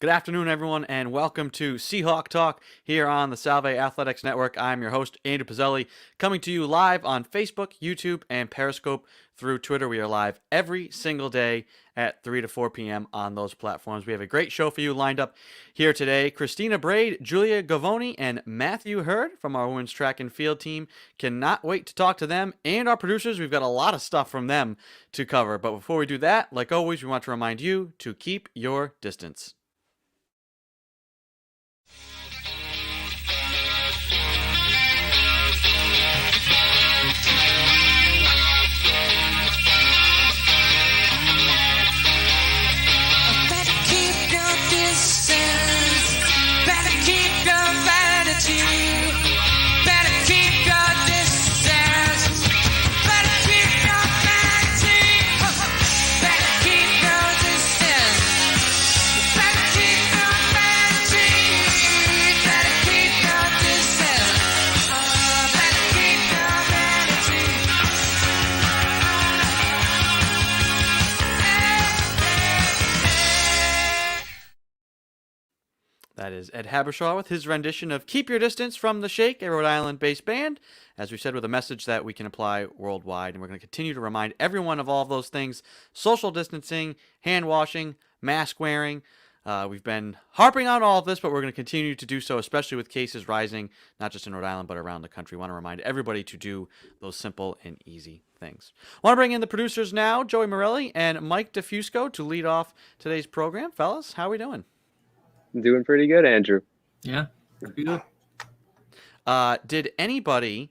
Good afternoon, everyone, and welcome to SeahawkTalk here on the Salve Athletics Network. I'm your host, Andrew Pizzelli, coming to you live on Facebook, YouTube, and Periscope through Twitter. We are live every single day at 3 to 4 p.m. on those platforms. We have a great show for you lined up here today. Christina Braid, Julia Gavoni, and Matthew Hurd from our women's track and field team. Cannot wait to talk to them and our producers. We've got a lot of stuff from them to cover. But before we do that, like always, we want to remind you to keep your distance. That is Ed Habershaw with his rendition of Keep Your Distance from The Shake, a Rhode Island-based band, as we said, with a message that we can apply worldwide. And we're going to continue to remind everyone of all of those things: social distancing, hand washing, mask wearing. We've been harping on all of this, but we're going to continue to do so, especially with cases rising, not just in Rhode Island, but around the country. We want to remind everybody to do those simple and easy things. I want to bring in the producers now, Joey Morelli and Mike DeFusco, to lead off today's program. Fellas, how are we doing? I'm doing pretty good, Andrew. Yeah, pretty good. Did anybody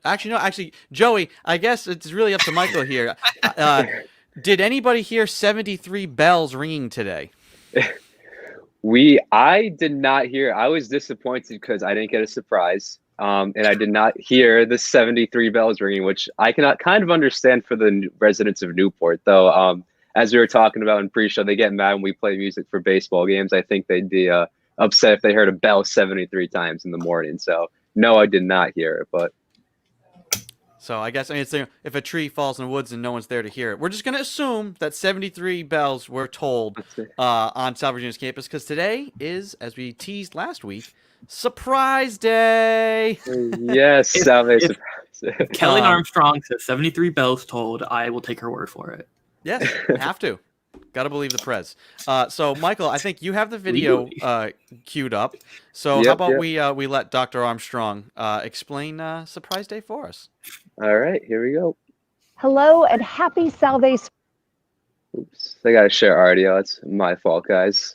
actually, Joey, I guess it's really up to Michael here. Did anybody hear 73 bells ringing today? I did not hear. I was disappointed because I didn't get a surprise. And I did not hear the 73 bells ringing, which I cannot kind of understand for the residents of Newport, though. As we were talking about in pre-show, they get mad when we play music for baseball games. I think they'd be upset if they heard a bell 73 times in the morning. So, no, I did not hear it. But so I guess it's, if a tree falls in the woods and no one's there to hear it, we're just going to assume that 73 bells were tolled on South Virginia's campus, because today is, as we teased last week, Surprise Day. Yes, Salve Surprise. Kelly Armstrong says 73 bells tolled. I will take her word for it. Yes, have to. Got to believe the prez. So, Michael, I think you have the video queued up. So how about we let Dr. Armstrong explain Surprise Day for us? All right, here we go. Hello and happy Salvation. Oops, I got to share audio. That's my fault, guys.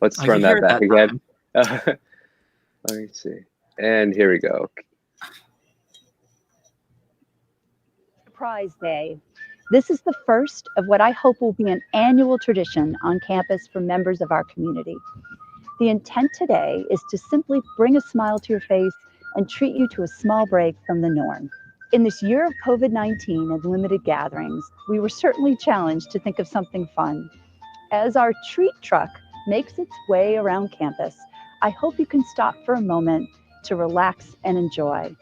Let's run that back again. Let me see. And here we go. Surprise Day. This is the first of what I hope will be an annual tradition on campus for members of our community. The intent today is to simply bring a smile to your face and treat you to a small break from the norm. In this year of COVID-19 and limited gatherings, we were certainly challenged to think of something fun. As our treat truck makes its way around campus, I hope you can stop for a moment to relax and enjoy.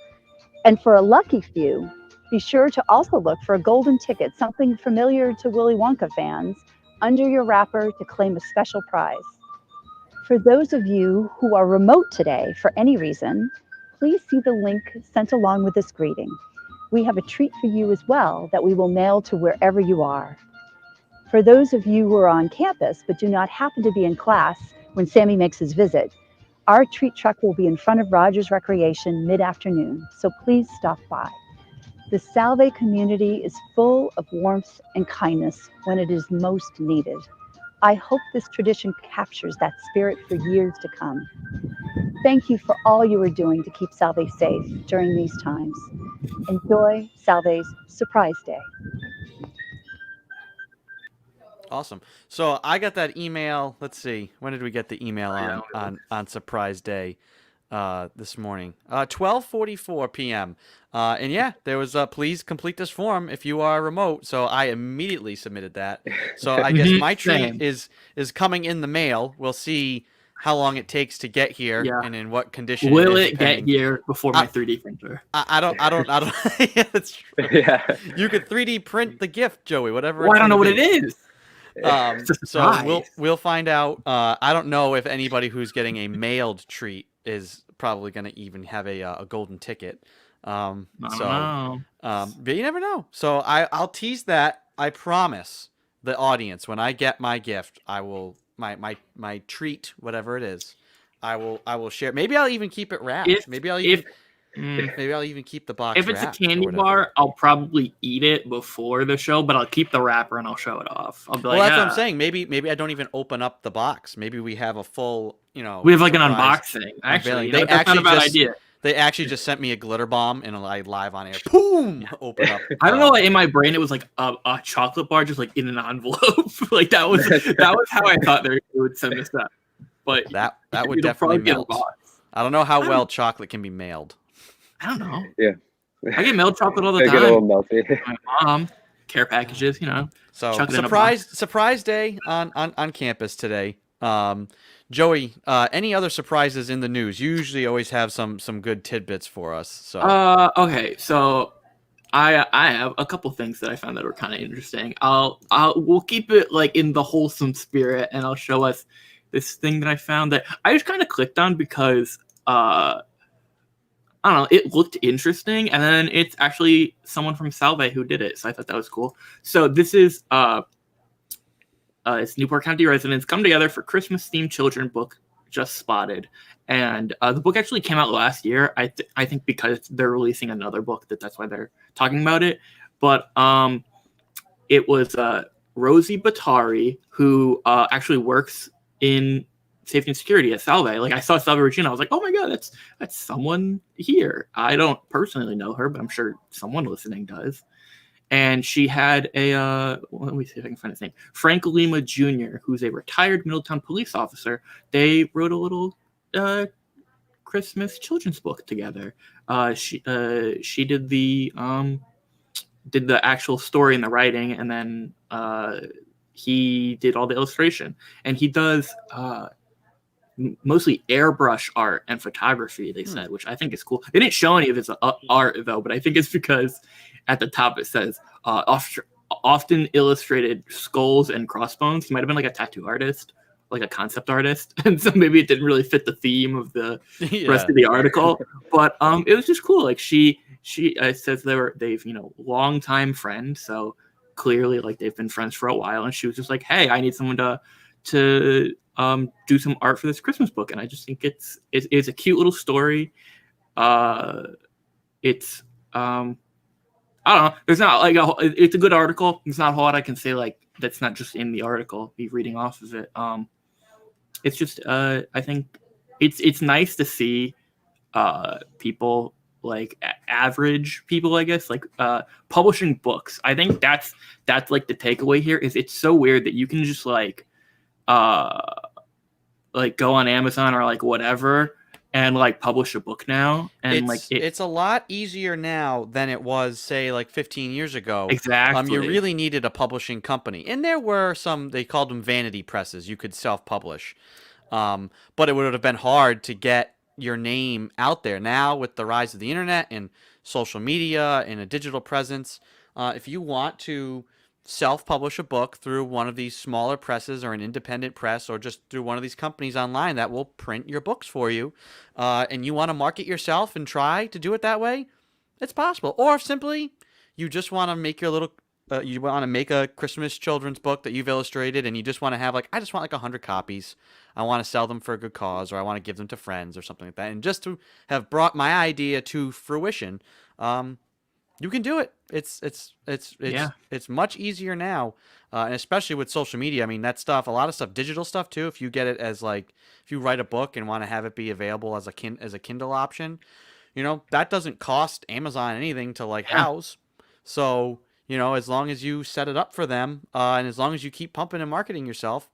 And for a lucky few, be sure to also look for a golden ticket, something familiar to Willy Wonka fans, under your wrapper to claim a special prize. For those of you who are remote today for any reason, please see the link sent along with this greeting. We have a treat for you as well that we will mail to wherever you are. For those of you who are on campus but do not happen to be in class when Sammy makes his visit, our treat truck will be in front of Rogers Recreation mid-afternoon, so please stop by. The Salve community is full of warmth and kindness when it is most needed. I hope this tradition captures that spirit for years to come. Thank you for all you are doing to keep Salve safe during these times. Enjoy Salve's Surprise Day. Awesome. So I got that email. Let's see. When did we get the email on Surprise Day? This morning, 12:44 p.m. And yeah, there was please complete this form if you are remote. So I immediately submitted that. So I guess my treat is coming in the mail. We'll see how long it takes to get here and in what condition. Will it get here before my 3D printer? I don't. Yeah, that's true. Yeah. You could 3D print the gift, Joey. Whatever. Well, I don't know what it is. It's a So surprise. we'll find out. I don't know if anybody who's getting a mailed treat is probably going to even have a golden ticket. I don't So, know. but you never know. So I'll tease that. I promise the audience when I get my gift, I will my treat, whatever it is, I will share. Maybe I'll even keep it wrapped. If Maybe I'll if even mm, maybe I'll even keep the box if it's a wrapped or candy whatever. bar, I'll probably eat it before the show, but I'll keep the wrapper and I'll show it off. I'll be Well, like, that's what I'm saying. Maybe I don't even open up the box. Maybe we have a full, we have like an surprise unboxing. Actually, unveiling. They that's not a actually bad just idea. they actually just sent me a glitter bomb and I live on air. Boom! Open up. I don't know why in my brain it was like a chocolate bar just like in an envelope. Like that was how I thought they would send this up. But That would it'll definitely probably be in a melt. box. I don't know how I well don't- chocolate can be mailed. I don't know. Yeah. I get milk chocolate all the I get a time. little melty. My mom care packages, So chuck it in a box. surprise day on campus today. Joey, any other surprises in the news? You usually always have some good tidbits for us. So Okay, so I have a couple things that I found that were kind of interesting. We'll keep it like in the wholesome spirit, and I'll show us this thing that I found that I just kind of clicked on because I don't know, it looked interesting, and then it's actually someone from Salve who did it, so I thought that was cool. So this is it's Newport County residents come together for Christmas-themed children book just spotted, and the book actually came out last year. I think because they're releasing another book that's why they're talking about it. But it was Rosie Batari who actually works in safety and security at Salve. Like I saw Salve Regina, I was like, oh my god, that's someone here. I don't personally know her, but I'm sure someone listening does. And she had a let me see if I can find his name. Frank Lima Jr., who's a retired Middletown police officer. They wrote a little Christmas children's book together. She did the actual story and the writing, and then he did all the illustration. And he does mostly airbrush art and photography, they said, which I think is cool. They didn't show any of his art though, but I think it's because at the top it says often illustrated skulls and crossbones. He might have been like a tattoo artist, like a concept artist, and so maybe it didn't really fit the theme of the rest of the article. But it was just cool. Like she says they've long time friends, so clearly like they've been friends for a while, and she was just like, hey, I need someone to do some art for this Christmas book. And I just think it's a cute little story. It's I don't know. There's not like it's a good article. There's not a whole lot I can say like that's not just in the article. Be reading off of it. It's just I think it's nice to see people like average people, I guess, like publishing books. I think that's like the takeaway here is it's so weird that you can just like go on Amazon or like whatever and like publish a book now, and it's a lot easier now than it was say like 15 years ago. Exactly. You really needed a publishing company, and there were some, they called them vanity presses, you could self-publish, but it would have been hard to get your name out there. Now with the rise of the internet and social media and a digital presence, if you want to self-publish a book through one of these smaller presses or an independent press or just through one of these companies online that will print your books for you, and you want to market yourself and try to do it that way, it's possible. Or if simply you just want to make your little you want to make a Christmas children's book that you've illustrated, and you just want to have I just want like 100 copies. I want to sell them for a good cause, or I want to give them to friends or something like that. And just to have brought my idea to fruition, you can do it. It's much easier now, and especially with social media. I mean, that stuff, a lot of stuff, digital stuff too. If you get it as if you write a book and want to have it be available as a Kindle option, that doesn't cost Amazon anything to house. So as long as you set it up for them, and as long as you keep pumping and marketing yourself,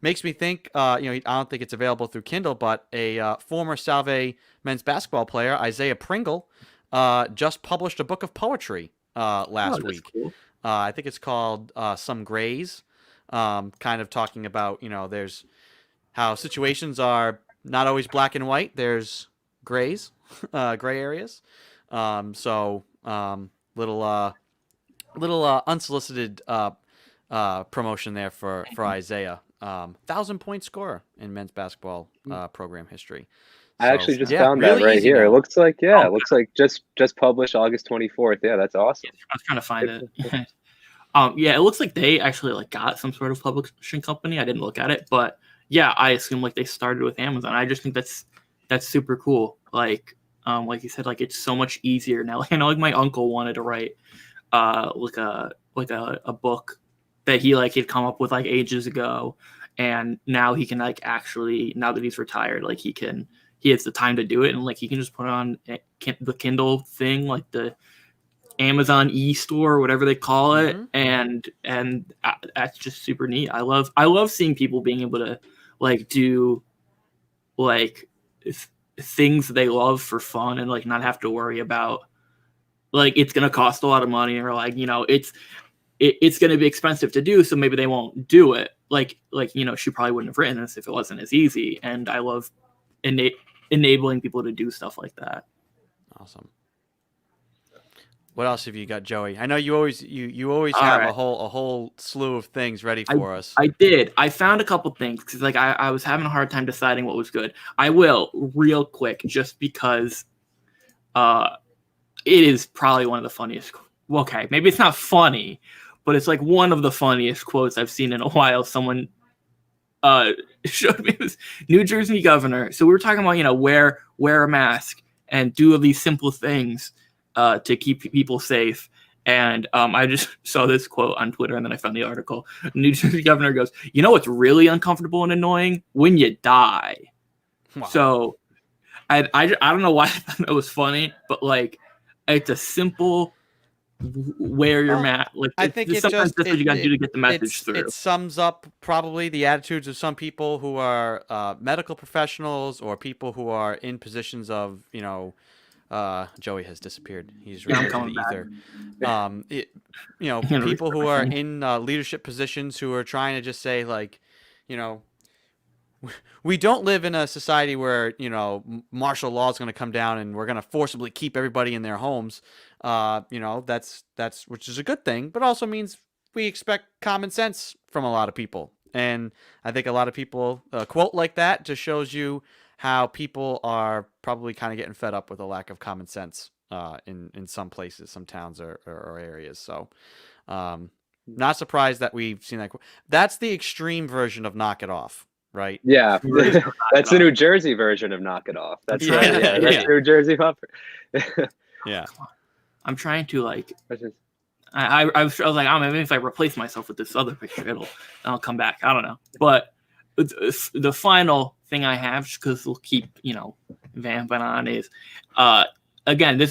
makes me think. I don't think it's available through Kindle, but a former Salve men's basketball player, Isaiah Pringle, just published a book of poetry last week. Cool. I think it's called Some Grays, kind of talking about, there's how situations are not always black and white. There's grays, gray areas. Little unsolicited promotion there for Isaiah. 1,000-point scorer in men's basketball program history. I actually just yeah, found really that right easy here. now. It looks like Oh, it looks like just published August 24th. Yeah, that's awesome. I was trying to find it. Yeah, it looks like they actually like got some sort of publishing company. I didn't look at it, but yeah, I assume like they started with Amazon. I just think that's super cool. Like you said, like it's so much easier now. Like I know like my uncle wanted to write like a book that he like had come up with like ages ago, and now he can like actually, now that he's retired, like he has the time to do it, and like he can just put it on the Kindle thing, like the Amazon e-store or whatever they call it, and that's just super neat. I love seeing people being able to like do like things they love for fun and like not have to worry about like it's gonna cost a lot of money, or like it's gonna be expensive to do, so maybe they won't do it. Like she probably wouldn't have written this if it wasn't as easy, and I love enabling people to do stuff like that. Awesome. What else have you got, Joey? I know you always have a whole slew of things ready for us. I did. I found a couple things because like I was having a hard time deciding what was good. I will real quick, just because it is probably one of the funniest. Well, okay, maybe it's not funny, but it's like one of the funniest quotes I've seen in a while. Someone showed me this New Jersey governor. So we were talking about wear a mask and do these simple things to keep people safe. And I just saw this quote on Twitter, and then I found the article. New Jersey governor goes, "You know what's really uncomfortable and annoying? When you die." Wow. So I don't know why I thought that was funny, but like it's a simple wear your mask. Like I think it's sometimes just that's what you got to do to get the message through. It sums up probably the attitudes of some people who are medical professionals or people who are in positions of Joey has disappeared. He's returned to the ether. People who are in leadership positions who are trying to just say like, we don't live in a society where martial law is going to come down and we're going to forcibly keep everybody in their homes. That's which is a good thing, but also means we expect common sense from a lot of people. And I think a lot of people quote like that just shows you how people are probably kind of getting fed up with a lack of common sense in some places, some towns or areas. So not surprised that we've seen that. That's the extreme version of knock it off, right? Yeah, that's the New Jersey version of knock it off. That's right. Yeah, that's New Jersey bumper. Yeah. I'm trying to like. I was like, oh, maybe if I replace myself with this other picture, I'll come back. I don't know, but the final thing I have, because we'll keep vamping on, is again,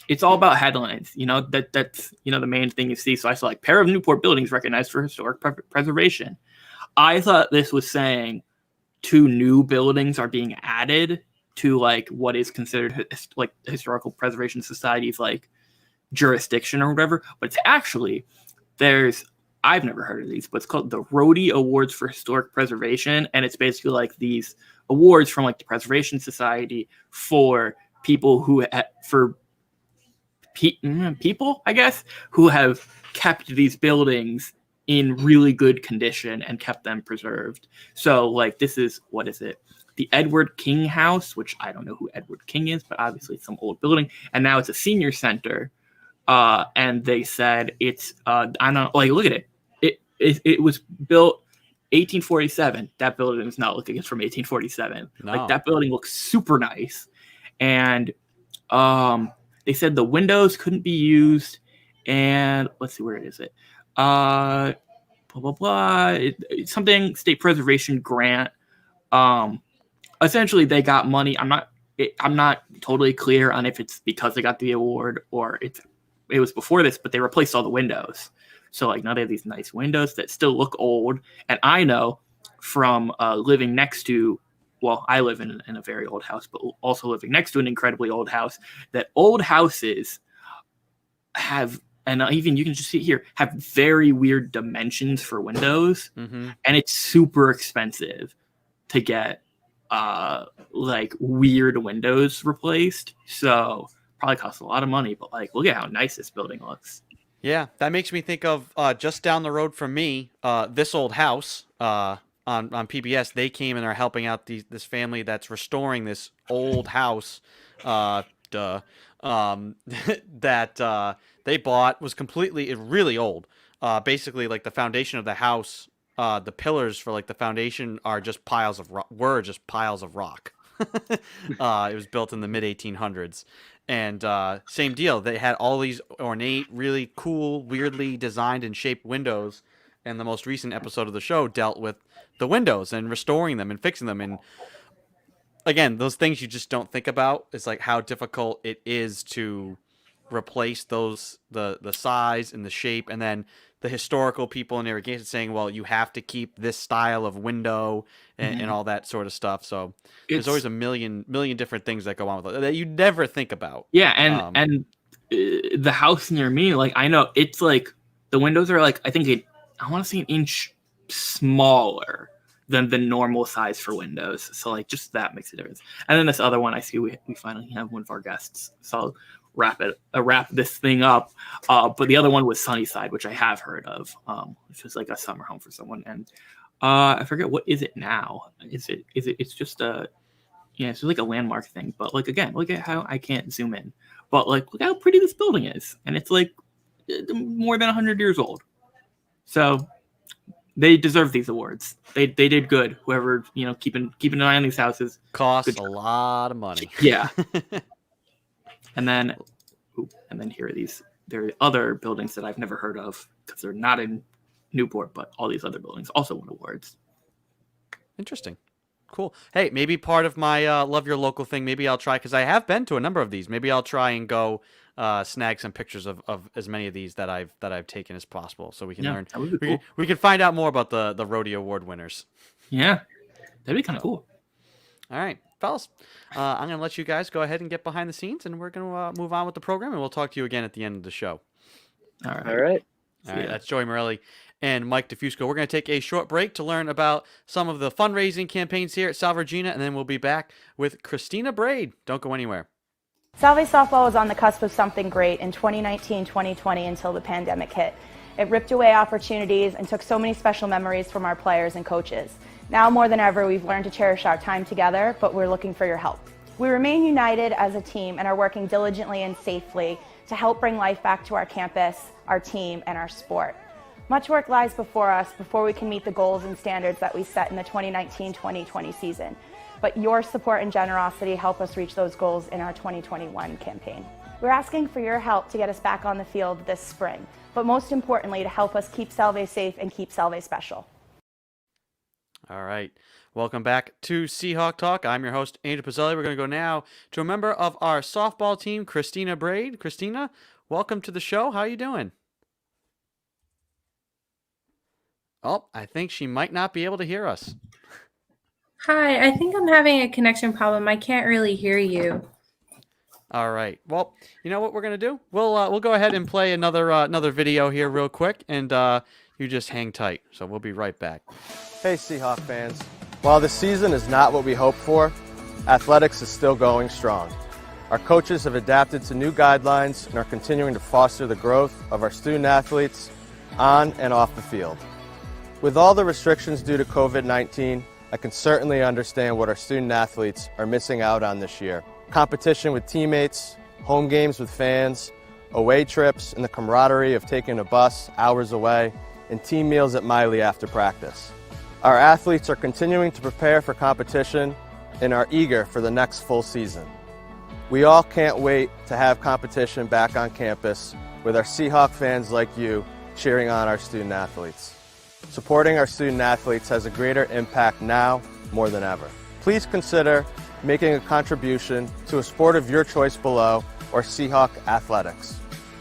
it's all about headlines. That's the main thing you see. So I saw like pair of Newport buildings recognized for historic preservation. I thought this was saying 2 new buildings are being added to like what is considered like historical preservation society's like jurisdiction or whatever, but it's actually I've never heard of these, but it's called the Rhodey Awards for Historic Preservation, and it's basically like these awards from like the Preservation Society for people people, I guess, who have kept these buildings in really good condition and kept them preserved. So like this is, what is it? The Edward King House, which I don't know who Edward King is, but obviously it's some old building, and now it's a senior center. And they said it's I don't know, like look at it. It was built 1847. That building is not looking, it's from 1847. No. Like that building looks super nice. And they said the windows couldn't be used, and let's see, where is it? Blah blah blah. It's something state preservation grant. Essentially they got money. I'm not totally clear on if it's because they got the award or it was before this, but they replaced all the windows. So like now they have these nice windows that still look old. And I know from living next to, well, I live in a very old house, but also living next to an incredibly old house, that old houses have, and even you can just see it here, have very weird dimensions for windows. Mm-hmm. And it's super expensive to get like weird windows replaced. So probably costs a lot of money, but like look at how nice this building looks. Yeah, that makes me think of just down the road from me, This Old House on PBS. They came and are helping out this family that's restoring this old house. Duh. That they bought was really old. Basically, like the foundation of the house, the pillars for like the foundation are just piles of were just piles of rock. It was built in the mid 1800s. And same deal. They had all these ornate, really cool, weirdly designed and shaped windows. And the most recent episode of the show dealt with the windows and restoring them and fixing them. And again, those things you just don't think about. It's like how difficult it is to replace those the size and the shape, and then the historical people in irrigation saying, well, you have to keep this style of window and all that sort of stuff. So there's always a million different things that go on with it that you never think about. Yeah, and the house near me, like I know it's like the windows are like I want to say an inch smaller than the normal size for windows. So like just that makes a difference. And then this other one I see we finally have one of our guests. So I'll wrap this thing up. But the other one was Sunnyside, which I have heard of, which was like a summer home for someone. And I forget what is it now. It's just it's like a landmark thing. But like again, look at how I can't zoom in. But like look how pretty this building is, and it's like more than 100 years old. So they deserve these awards. They did good. Whoever keeping an eye on these houses Costs a lot of money. Yeah. And then here there are other buildings that I've never heard of because they're not in Newport, but all these other buildings also won awards. Interesting. Cool. Hey, maybe part of my love your local thing, maybe I'll try, because I have been to a number of these. Maybe I'll try and go snag some pictures of as many of these that I've taken as possible, so we can learn. That would be cool. We can find out more about the rodeo award winners. Yeah, that'd be kind of cool. All right, fellas, I'm going to let you guys go ahead and get behind the scenes, and we're going to move on with the program, and we'll talk to you again at the end of the show. All right. All right. That's Joey Morelli and Mike DeFusco. We're going to take a short break to learn about some of the fundraising campaigns here at Salve Regina, and then we'll be back with Christina Braid. Don't go anywhere. Salve softball was on the cusp of something great in 2019-2020 until the pandemic hit. It ripped away opportunities and took so many special memories from our players and coaches. Now more than ever, we've learned to cherish our time together, but we're looking for your help. We remain united as a team and are working diligently and safely to help bring life back to our campus, our team, and our sport. Much work lies before us before we can meet the goals and standards that we set in the 2019-2020 season. But your support and generosity help us reach those goals in our 2021 campaign. We're asking for your help to get us back on the field this spring, but most importantly, to help us keep Salve safe and keep Salve special. All right. Welcome back to Seahawk Talk. I'm your host, Andrew Pizzelli. We're going to go now to a member of our softball team, Christina Braid. Christina, welcome to the show. How are you doing? Oh, I think she might not be able to hear us. Hi, I think I'm having a connection problem. I can't really hear you. All right. Well, you know what we're going to do? We'll go ahead and play another video here real quick, and you just hang tight. So we'll be right back. Hey Seahawk fans, while the season is not what we hoped for, athletics is still going strong. Our coaches have adapted to new guidelines and are continuing to foster the growth of our student athletes on and off the field. With all the restrictions due to COVID-19, I can certainly understand what our student athletes are missing out on this year. Competition with teammates, home games with fans, away trips, and the camaraderie of taking a bus hours away, and team meals at Miley after practice. Our athletes are continuing to prepare for competition and are eager for the next full season. We all can't wait to have competition back on campus with our Seahawk fans like you cheering on our student athletes. Supporting our student athletes has a greater impact now more than ever. Please consider making a contribution to a sport of your choice below or Seahawk Athletics.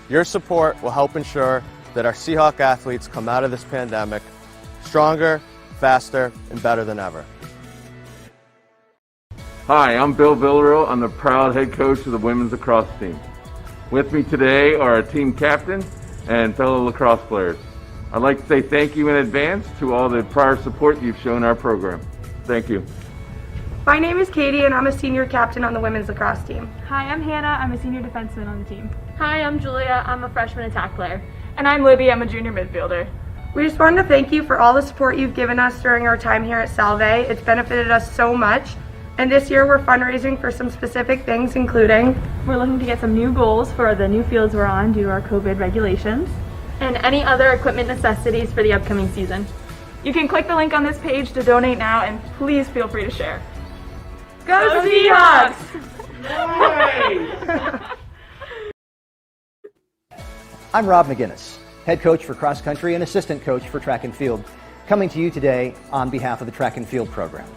Your support will help ensure that our Seahawk athletes come out of this pandemic stronger, faster, and better than ever. Hi, I'm Bill Villarreal. I'm the proud head coach of the women's lacrosse team. With me today are our team captain and fellow lacrosse players. I'd like to say thank you in advance to all the prior support you've shown our program. Thank you. My name is Katie and I'm a senior captain on the women's lacrosse team. Hi, I'm Hannah. I'm a senior defenseman on the team. Hi, I'm Julia. I'm a freshman attack player. And I'm Libby, I'm a junior midfielder. We just wanted to thank you for all the support you've given us during our time here at Salve. It's benefited us so much. And this year we're fundraising for some specific things, including We're looking to get some new goals for the new fields we're on due to our COVID regulations, and any other equipment necessities for the upcoming season. You can click the link on this page to donate now, and please feel free to share. Go Seahawks! I'm Rob McGinnis, head coach for cross country and assistant coach for track and field, coming to you today on behalf of the track and field program.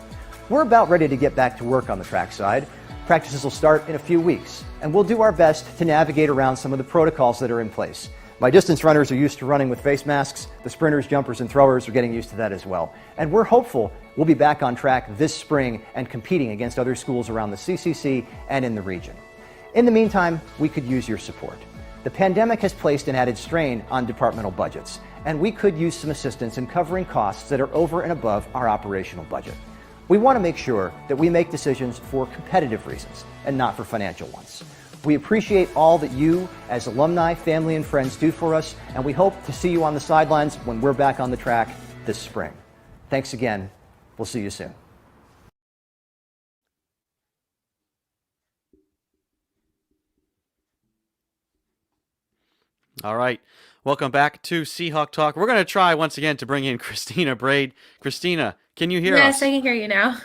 We're about ready to get back to work on the track side. Practices will start in a few weeks, and we'll do our best to navigate around some of the protocols that are in place. My distance runners are used to running with face masks. The sprinters, jumpers, and throwers are getting used to that as well. And we're hopeful we'll be back on track this spring and competing against other schools around the CCC and in the region. In the meantime, we could use your support. The pandemic has placed an added strain on departmental budgets, and we could use some assistance in covering costs that are over and above our operational budget. We want to make sure that we make decisions for competitive reasons and not for financial ones. We appreciate all that you, as alumni, family, and friends do for us, and we hope to see you on the sidelines when we're back on the track this spring. Thanks again. We'll see you soon. All right. Welcome back to Seahawk Talk. We're going to try once again to bring in Christina Braid. Christina, can you hear us? Yes, I can hear you now.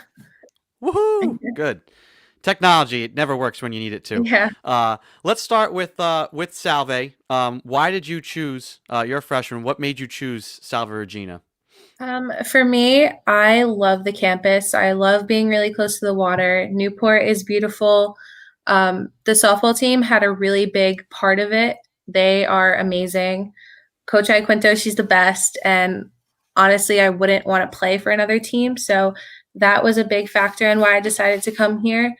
Woohoo! Good. Technology, it never works when you need it to. Yeah. Let's start with Salve. Why did you choose, you're a freshman, what made you choose Salve Regina? For me, I love the campus. I love being really close to the water. Newport is beautiful. The softball team had a really big part of it. They are amazing. Coach Iaquinto, she's the best. And honestly, I wouldn't want to play for another team. So that was a big factor in why I decided to come here.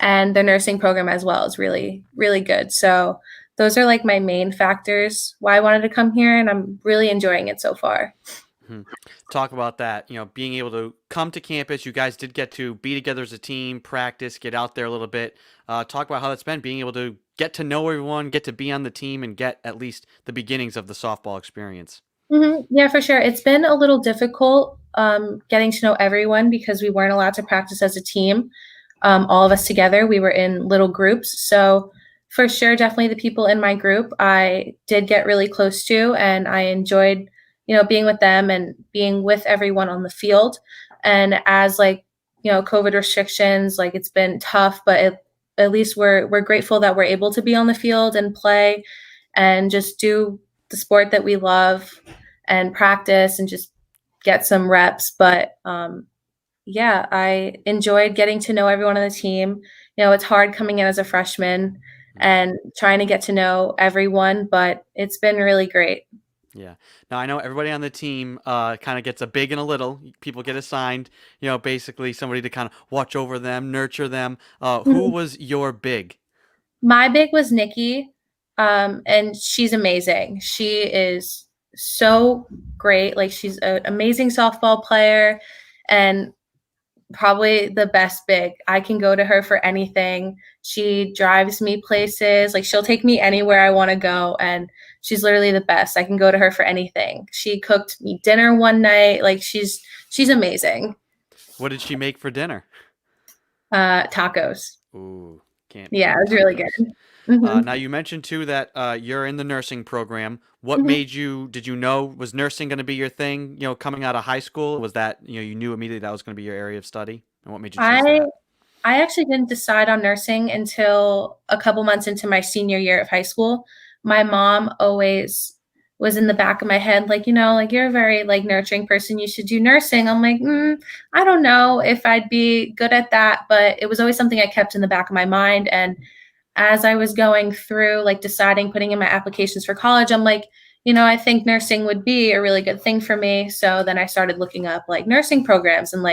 And the nursing program as well is really, really good. So those are like my main factors why I wanted to come here. And I'm really enjoying it so far. Talk about that, being able to come to campus. You guys did get to be together as a team, practice, get out there a little bit. Talk about how that's been, being able to get to know everyone, get to be on the team, and get at least the beginnings of the softball experience. Yeah, for sure. It's been a little difficult getting to know everyone because we weren't allowed to practice as a team. All of us together, we were in little groups. So for sure, definitely the people in my group, I did get really close to, and I enjoyed being with them and being with everyone on the field. And as COVID restrictions, it's been tough, but at least we're grateful that we're able to be on the field and play and just do the sport that we love and practice and just get some reps. But yeah, I enjoyed getting to know everyone on the team. It's hard coming in as a freshman and trying to get to know everyone, but it's been really great. Yeah. Now, I know everybody on the team kind of gets a big and a little. People get assigned, basically somebody to kind of watch over them, nurture them. Who was your big? My big was Nikki, and she's amazing. She is so great. She's an amazing softball player and probably the best big. I can go to her for anything. She drives me places. She'll take me anywhere I want to go, and she's literally the best. I can go to her for anything. She cooked me dinner one night. She's amazing. What did she make for dinner? Tacos. Ooh, can't. Yeah, it was really good. Now, you mentioned too that you're in the nursing program. What made you? Did you know, was nursing going to be your thing? Coming out of high school, was that you knew immediately that was going to be your area of study? And what made you choose that? I actually didn't decide on nursing until a couple months into my senior year of high school. My mom always was in the back of my head, you're a very nurturing person. You should do nursing. I'm like, I don't know if I'd be good at that, but it was always something I kept in the back of my mind. And as I was going through, deciding, putting in my applications for college, I'm like, I think nursing would be a really good thing for me. So then I started looking up nursing programs and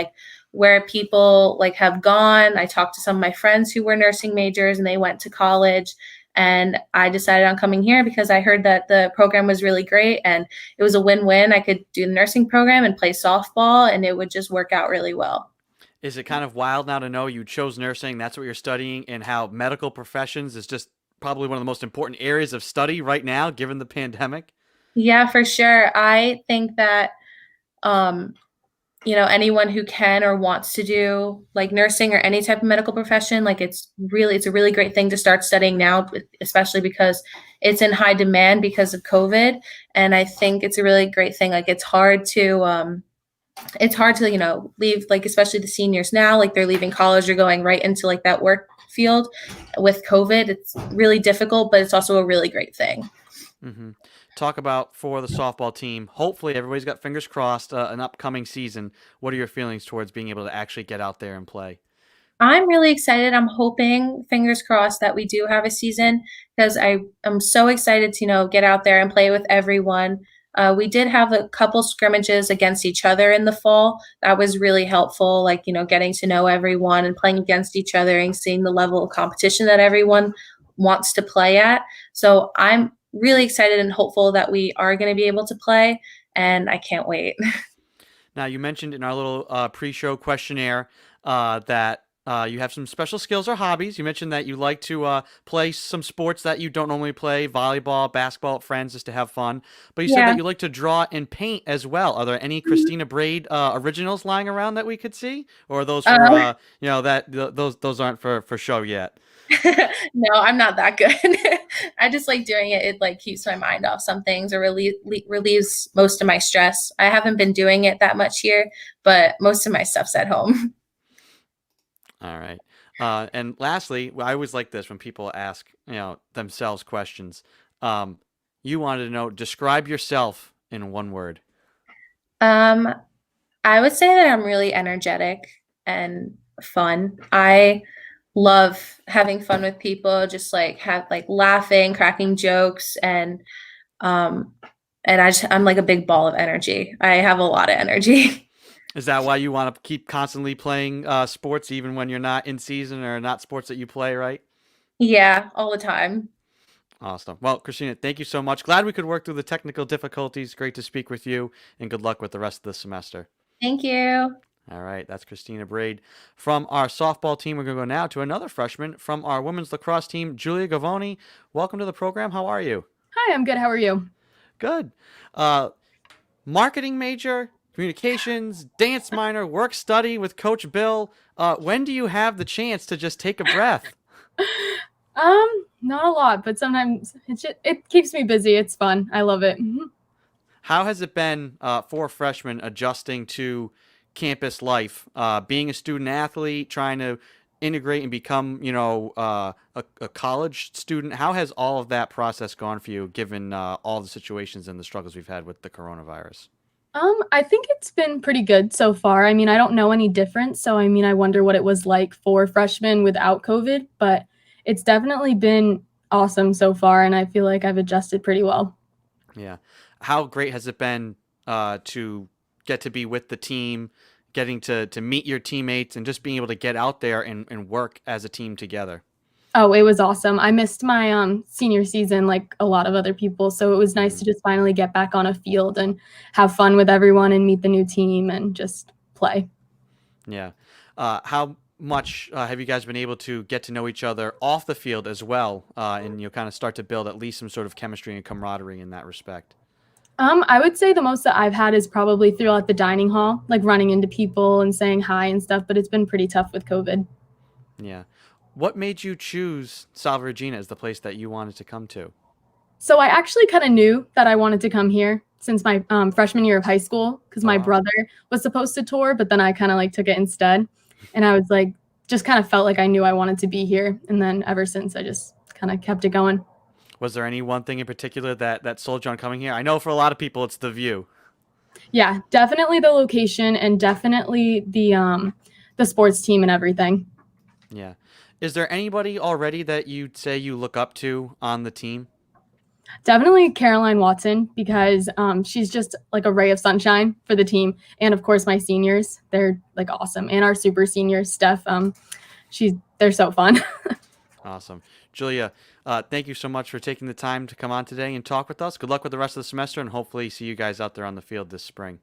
where people have gone. I talked to some of my friends who were nursing majors and they went to college. And I decided on coming here because I heard that the program was really great and it was a win-win. I could do the nursing program and play softball and it would just work out really well. Is it kind of wild now to know you chose nursing, that's what you're studying, and how medical professions is just probably one of the most important areas of study right now, given the pandemic? Yeah, for sure. I think that, anyone who can or wants to do like nursing or any type of medical profession, like it's a really great thing to start studying now, especially because it's in high demand because of COVID. And I think it's a really great thing. Like it's hard to, leave, like, especially the seniors now, like they're leaving college or going right into like that work field with COVID. It's really difficult, but it's also a really great thing. Mm-hmm. Talk about for the softball team. Hopefully, everybody's got fingers crossed. An upcoming season. What are your feelings towards being able to actually get out there and play? I'm really excited. I'm hoping, fingers crossed, that we do have a season because I am so excited to, get out there and play with everyone. We did have a couple scrimmages against each other in the fall. That was really helpful, like, getting to know everyone and playing against each other and seeing the level of competition that everyone wants to play at. So I'm really excited and hopeful that we are going to be able to play, and I can't wait. Now, you mentioned in our little pre-show questionnaire that you have some special skills or hobbies. You mentioned that you like to play some sports that you don't normally play, volleyball, basketball, with friends, just to have fun. But you said Yeah. that you like to draw and paint as well. Are there any Christina Braid originals lying around that we could see, or are those for those aren't for show yet? No, I'm not that good. I just like doing it. It like keeps my mind off some things or relieves most of my stress. I haven't been doing it that much here, but most of my stuff's at home. All right. And lastly, I always like this when people ask, themselves questions. You wanted to know, describe yourself in one word. Um, I would say that I'm really energetic and fun. I love having fun with people, just like laughing, cracking jokes, um I'm like a big ball of energy. I have a lot of energy. Is that why you want to keep constantly playing sports, even when you're not in season or not sports that you play, right? Yeah, all the time. Awesome. Well, Christina, thank you so much. Glad we could work through the technical difficulties. Great to speak with you, and good luck with the rest of the semester. Thank you. All right, that's Christina Braid from our softball team. We're going to go now to another freshman from our women's lacrosse team, Julia Gavoni. Welcome to the program. How are you? Hi, I'm good. How are you? Good. Marketing major, communications, dance minor, work study with Coach Bill. When do you have the chance to just take a breath? Not a lot, but sometimes it keeps me busy. It's fun. I love it. How has it been for freshmen adjusting to campus life, being a student athlete, trying to integrate and become, a college student? How has all of that process gone for you, given all the situations and the struggles we've had with the coronavirus? I think it's been pretty good so far. I mean, I don't know any difference, so I mean, I wonder what it was like for freshmen without COVID, but it's definitely been awesome so far, and I feel like I've adjusted pretty well. Yeah. How great has it been to get to be with the team, getting to meet your teammates, and just being able to get out there and work as a team together? Oh, it was awesome. I missed my senior season like a lot of other people, so it was nice to just finally get back on a field and have fun with everyone and meet the new team and just play. Yeah. How much have you guys been able to get to know each other off the field as well, and kind of start to build at least some sort of chemistry and camaraderie in that respect? I would say the most that I've had is probably throughout the dining hall, like running into people and saying hi and stuff, but it's been pretty tough with COVID. Yeah. What made you choose Salve Regina as the place that you wanted to come to? So I actually kind of knew that I wanted to come here since my freshman year of high school because my brother was supposed to tour, but then I kind of like took it instead. And I was like, just kind of felt like I knew I wanted to be here. And then ever since, I just kind of kept it going. Was there any one thing in particular that sold you on coming here? I know for a lot of people, it's the view. Yeah, definitely the location and definitely the sports team and everything. Yeah. Is there anybody already that you'd say you look up to on the team? Definitely Caroline Watson because she's just like a ray of sunshine for the team. And of course, my seniors, they're like awesome. And our super seniors, Steph, they're so fun. Awesome. Julia, thank you so much for taking the time to come on today and talk with us. Good luck with the rest of the semester and hopefully see you guys out there on the field this spring.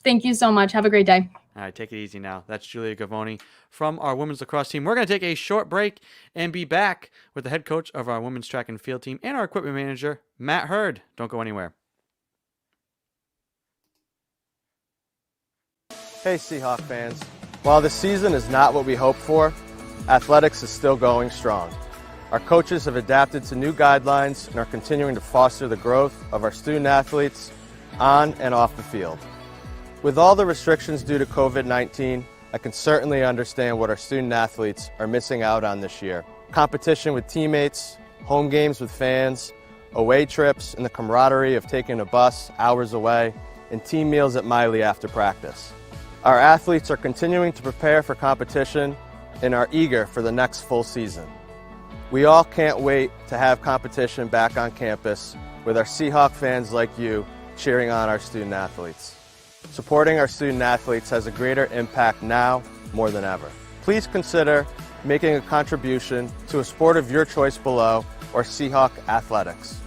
Thank you so much. Have a great day. All right, take it easy now. That's Julia Gavoni from our women's lacrosse team. We're going to take a short break and be back with the head coach of our women's track and field team and our equipment manager, Matt Hurd. Don't go anywhere. Hey Seahawk fans, while the season is not what we hoped for, athletics is still going strong. Our coaches have adapted to new guidelines and are continuing to foster the growth of our student athletes on and off the field. With all the restrictions due to COVID-19, I can certainly understand what our student athletes are missing out on this year. Competition with teammates, home games with fans, away trips, and the camaraderie of taking a bus hours away, and team meals at Miley after practice. Our athletes are continuing to prepare for competition and are eager for the next full season. We all can't wait to have competition back on campus with our Seahawk fans like you cheering on our student athletes. Supporting our student athletes has a greater impact now more than ever. Please consider making a contribution to a sport of your choice below or Seahawk Athletics.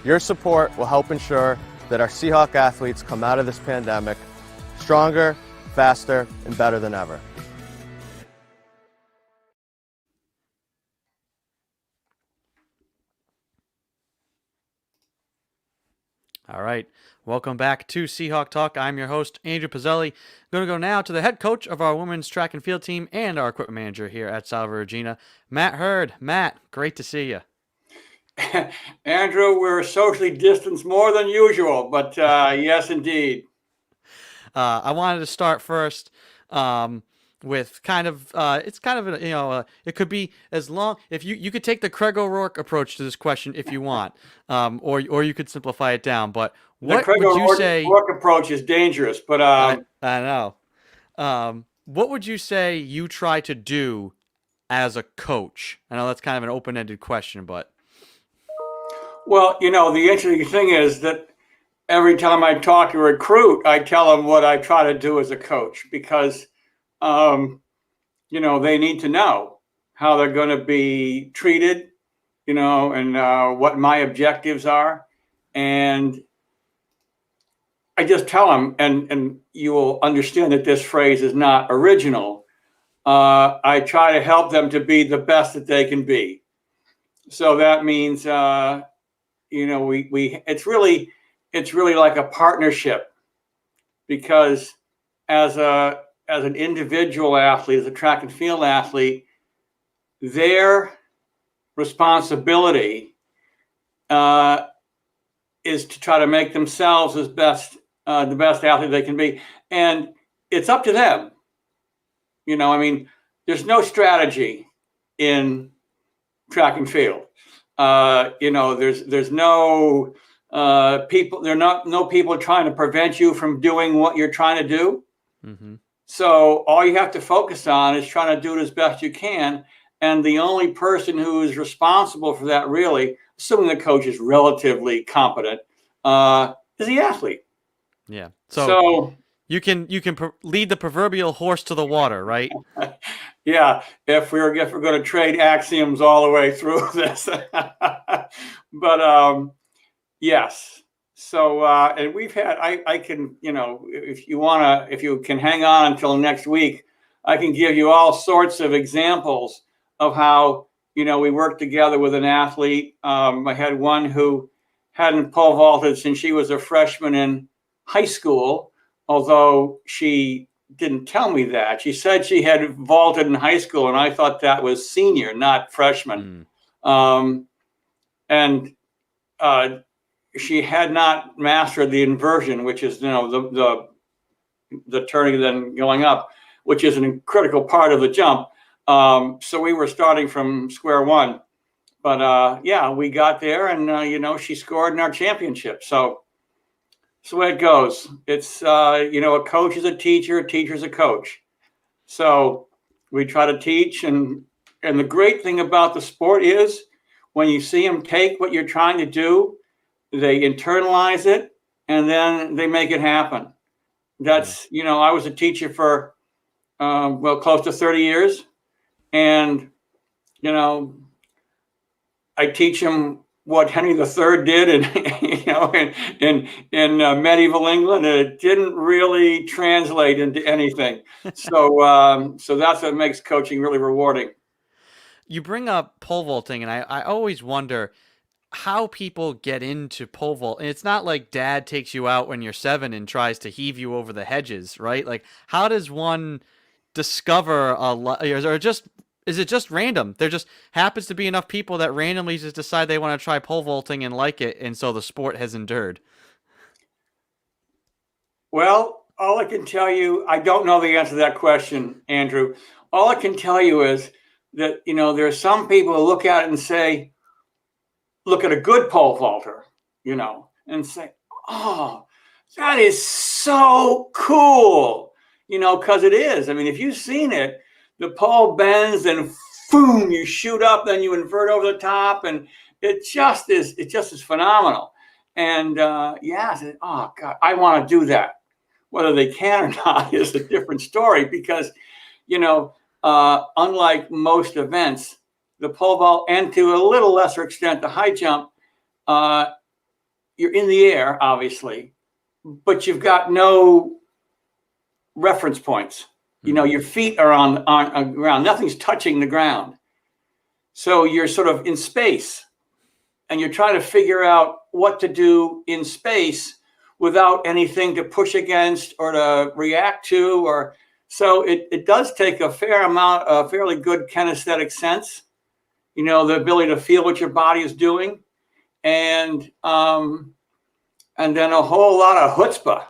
Your support will help ensure that our Seahawk athletes come out of this pandemic stronger, faster, and better than ever. All right. Welcome back to Seahawk Talk. I'm your host, Andrew Pizzelli. I'm going to go now to the head coach of our women's track and field team and our equipment manager here at Salve Regina, Matt Hurd. Matt, great to see you. Andrew, we're socially distanced more than usual, but yes, indeed. I wanted to start first with kind of it's kind of it could be as long if you could take the Craig O'Rourke approach to this question if you want, or you could simplify it down. But what would you say? The Craig O'Rourke approach is dangerous, but I know. What would you say you try to do as a coach? I know that's kind of an open-ended question, but well, the interesting thing is that every time I talk to a recruit, I tell them what I try to do as a coach because, they need to know how they're going to be treated, and what my objectives are. And I just tell them, and you will understand that this phrase is not original. I try to help them to be the best that they can be. So that means, it's really like a partnership because as an individual athlete, as a track and field athlete, their responsibility is to try to make themselves the best athlete they can be. And it's up to them. There's no strategy in track and field. There's no people. There are no people trying to prevent you from doing what you're trying to do. Mm-hmm. So all you have to focus on is trying to do it as best you can. And the only person who is responsible for that, really, assuming the coach is relatively competent, is the athlete. Yeah. So you can lead the proverbial horse to the water, right? Yeah. If we're going to trade axioms all the way through this, but yes. So and we've had. I can if you can hang on until next week, I can give you all sorts of examples of how we work together with an athlete. I had one who hadn't pole vaulted since she was a freshman in high school, although she didn't tell me that. She said she had vaulted in high school, and I thought that was senior, not freshman. She had not mastered the inversion, which is the turning and then going up, which is a critical part of the jump. So we were starting from square one. But we got there, and she scored in our championship. So that's the way it goes. It's a coach is a teacher's a coach. So we try to teach, and the great thing about the sport is when you see them take what you're trying to do, they internalize it, and then they make it happen. That's I was a teacher for close to 30 years, and I teach them what Henry III did in medieval England, and it didn't really translate into anything. So that's what makes coaching really rewarding. You bring up pole vaulting, and I always wonder, how people get into pole vault. And it's not like dad takes you out when you're 7 and tries to heave you over the hedges, right? Like, how does one discover or just, is it just random? There just happens to be enough people that randomly just decide they want to try pole vaulting and like it, and so the sport has endured. Well, all I can tell you, I don't know the answer to that question, Andrew. All I can tell you is that, there are some people who look at it and say, look at a good pole vaulter, and say, oh, that is so cool, because it is. I mean, if you've seen it, the pole bends and boom, you shoot up, then you invert over the top, and it just is phenomenal. And oh God, I want to do that. Whether they can or not is a different story, because, unlike most events, the pole vault, and to a little lesser extent, the high jump, you're in the air, obviously, but you've got no reference points. Your feet are on ground. Nothing's touching the ground. So you're sort of in space, and you're trying to figure out what to do in space without anything to push against or to react to. So it does take a fair amount of fairly good kinesthetic sense, the ability to feel what your body is doing, and then a whole lot of chutzpah.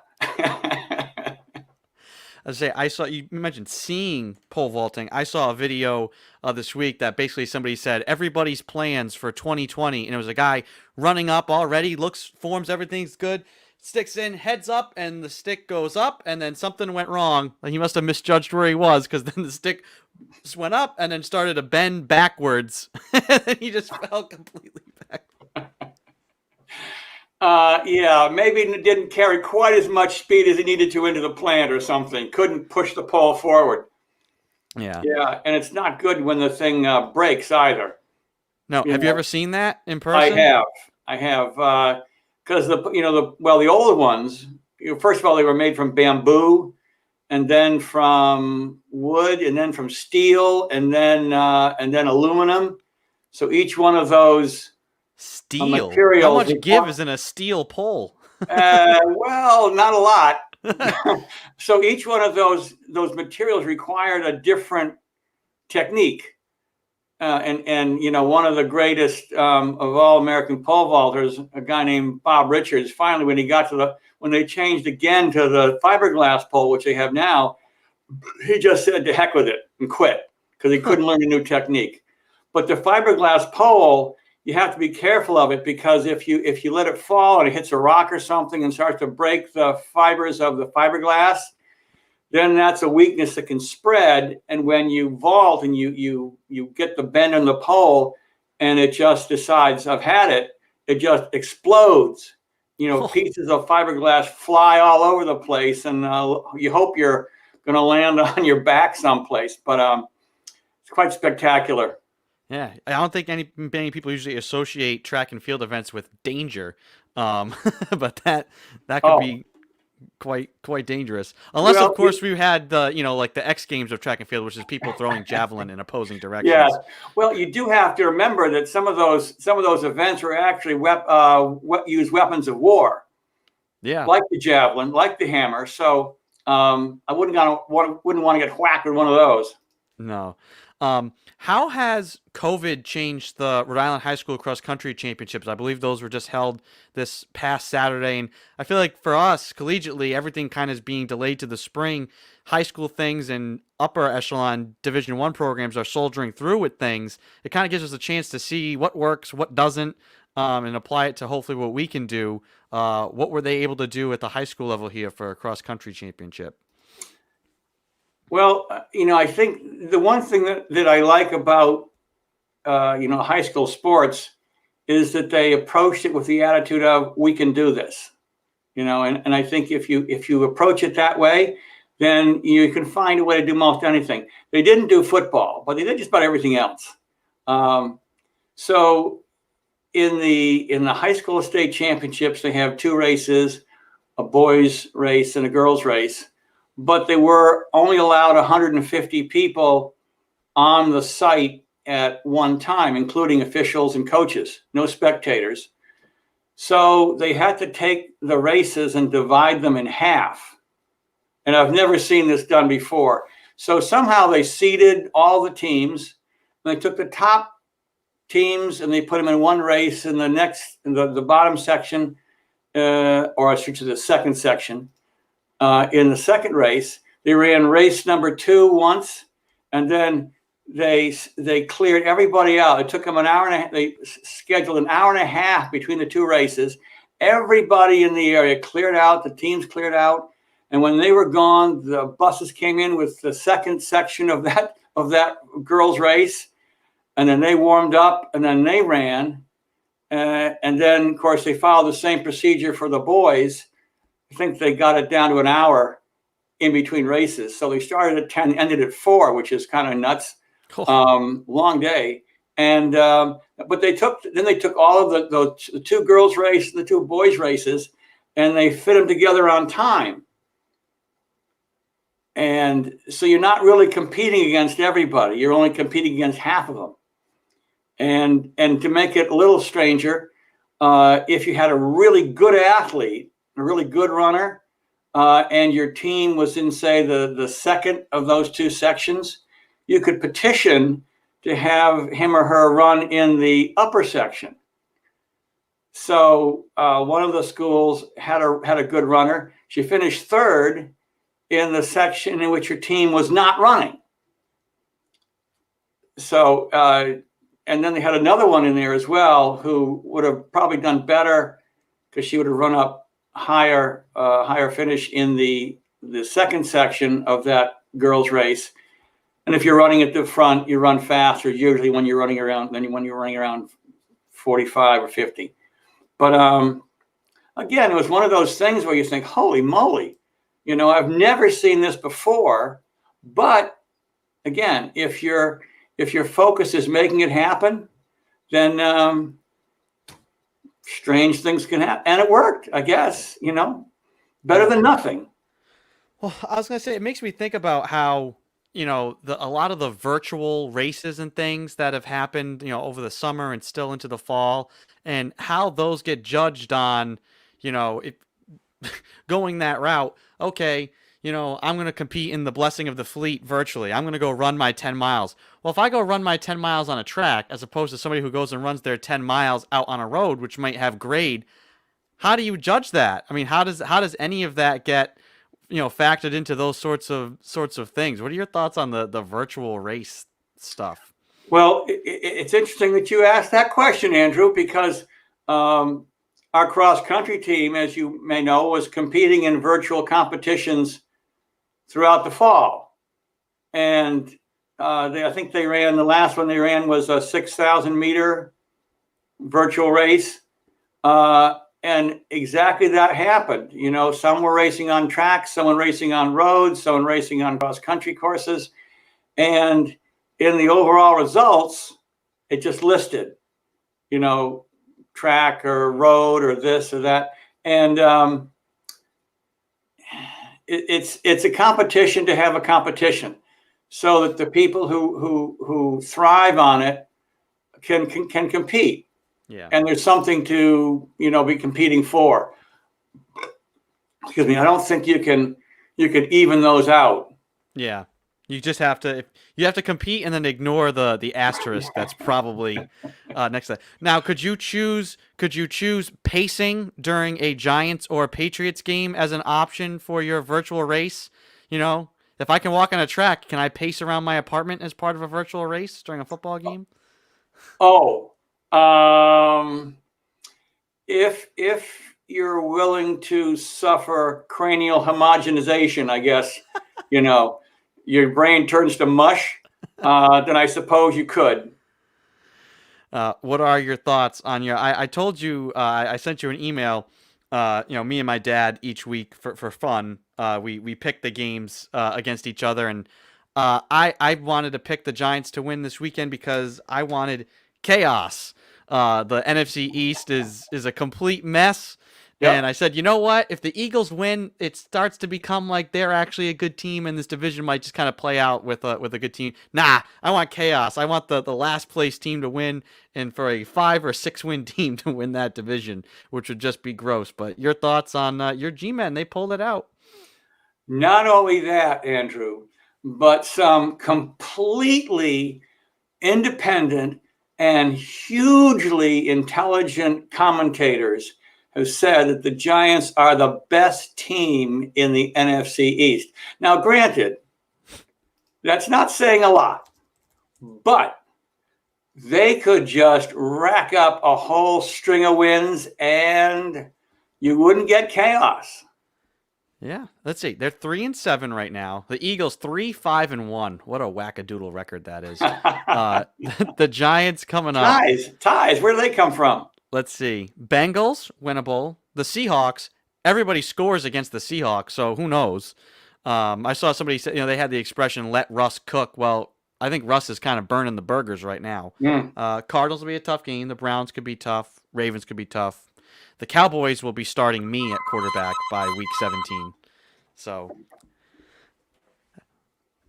I saw, you mentioned seeing pole vaulting. I saw a video this week that basically somebody said everybody's plans for 2020, and it was a guy running up already, forms, everything's good, sticks in, heads up, and the stick goes up, and then something went wrong. He must have misjudged where he was, because then the stick just went up and then started to bend backwards, and he just fell completely back. Maybe it didn't carry quite as much speed as it needed to into the plant or something. Couldn't push the pole forward. Yeah, and it's not good when the thing breaks either. No, have you ever seen that in person? I have, because the old ones, first of all, they were made from bamboo, and then from wood, and then from steel, and then aluminum. So each one of those steel materials. How much give is in a steel pole? Well, not a lot. So each one of those materials required a different technique. And one of the greatest of all American pole vaulters, a guy named Bob Richards, finally, when they changed again to the fiberglass pole, which they have now, he just said to heck with it and quit, because he couldn't learn a new technique. But the fiberglass pole, you have to be careful of it, because if you let it fall and it hits a rock or something and starts to break the fibers of the fiberglass, then that's a weakness that can spread. And when you vault and you get the bend in the pole, and it just decides, I've had it, it just explodes. Pieces of fiberglass fly all over the place, and you hope you're going to land on your back someplace. But it's quite spectacular. Yeah, I don't think many people usually associate track and field events with danger, but that could be quite dangerous. Unless, of course, we had the like the X Games of track and field, which is people throwing javelin in opposing directions. Yeah, well, you do have to remember that some of those events were actually use weapons of war. Yeah, like the javelin, like the hammer. So I wouldn't want to get whacked with one of those. No. How has COVID changed the Rhode Island High School Cross Country Championships? I believe those were just held this past Saturday, and I feel like for us, collegiately, everything kind of is being delayed to the spring. High school things and upper echelon Division I programs are soldiering through with things. It kind of gives us a chance to see what works, what doesn't, and apply it to hopefully what we can do. What were they able to do at the high school level here for a cross country championship? Well, I think the one thing that I like about, high school sports is that they approached it with the attitude of, we can do this, and I think if you approach it that way, then you can find a way to do most anything. They didn't do football, but they did just about everything else. So in the high school state championships, they have two races, a boys race and a girls race. But they were only allowed 150 people on the site at one time, including officials and coaches, no spectators. So they had to take the races and divide them in half. And I've never seen this done before. So somehow they seeded all the teams. And they took the top teams and they put them in one race, and the bottom section, or I should say the second section, in the second race, they ran race number 2 once, and then they cleared everybody out. It took them an hour and a half. They scheduled an hour and a half between the 2 races. Everybody in the area cleared out. The teams cleared out, and when they were gone, the buses came in with the second section of that girls' race, and then they warmed up, and then they ran, and then of course they followed the same procedure for the boys. I think they got it down to an hour in between races. So they started at 10, ended at 4, which is kind of nuts. Long day. And but they took all of the 2 girls race and the 2 boys races, and they fit them together on time. And so you're not really competing against everybody. You're only competing against half of them. And to make it a little stranger, if you had a really good athlete, a really good runner, and your team was in, say, the second of those 2 sections, you could petition to have him or her run in the upper section. So one of the schools had a good runner. She finished 3rd in the section in which her team was not running. So, and then they had another one in there as well who would have probably done better because she would have run up higher finish in the second section of that girls' race. And if you're running at the front, you run faster usually when you're running around 45 or 50. But again, it was one of those things where you think, holy moly, I've never seen this before. But again, if your focus is making it happen, then strange things can happen. And it worked, I guess, better than nothing. Well, I was going to say, it makes me think about how, a lot of the virtual races and things that have happened, over the summer and still into the fall, and how those get judged on, if going that route. Okay, I'm going to compete in the Blessing of the Fleet virtually. I'm going to go run my 10 miles. Well, if I go run my 10 miles on a track, as opposed to somebody who goes and runs their 10 miles out on a road, which might have grade, how do you judge that? I mean, how does any of that get, factored into those sorts of things? What are your thoughts on the virtual race stuff? Well, it's interesting that you asked that question, Andrew, because our cross-country team, as you may know, was competing in virtual competitions throughout the fall. And I think the last one they ran was a 6,000 meter virtual race. And exactly that happened. Some were racing on tracks, someone racing on roads, someone racing on cross-country courses. And in the overall results, it just listed, track or road or this or that. And it's a competition to have a competition, so that the people who thrive on it can compete. Yeah. And there's something to, be competing for. Excuse me. I don't think you can even those out. Yeah. You just have to compete and then ignore the asterisk that's probably next to that. Now, could you choose pacing during a Giants or a Patriots game as an option for your virtual race? If I can walk on a track, can I pace around my apartment as part of a virtual race during a football game? Oh, if you're willing to suffer cranial homogenization, I guess, your brain turns to mush, then I suppose you could. What are your thoughts on I told you, I sent you an email, me and my dad each week for fun. We pick the games against each other, and I wanted to pick the Giants to win this weekend because I wanted chaos. The NFC East is a complete mess, Yep. And I said, you know what? If the Eagles win, it starts to become like they're actually a good team, and this division might just kind of play out with a good team. Nah, I want chaos. I want the last place team to win, and for a 5 or 6 win team to win that division, which would just be gross. But your thoughts on your G-men? They pulled it out. Not only that, Andrew, but some completely independent and hugely intelligent commentators have said that the Giants are the best team in the NFC East. Now, granted, that's not saying a lot, but they could just rack up a whole string of wins and you wouldn't get chaos. Yeah, let's see. They're 3-7 right now. The Eagles 3-5-1. What a wackadoodle record that is. The Giants coming up. Ties. Where do they come from? Let's see. Bengals winnable. The Seahawks. Everybody scores against the Seahawks, so who knows? I saw somebody say, they had the expression "let Russ cook." Well, I think Russ is kind of burning the burgers right now. Cardinals will be a tough game. The Browns could be tough. Ravens could be tough. The Cowboys will be starting me at quarterback by week 17. So,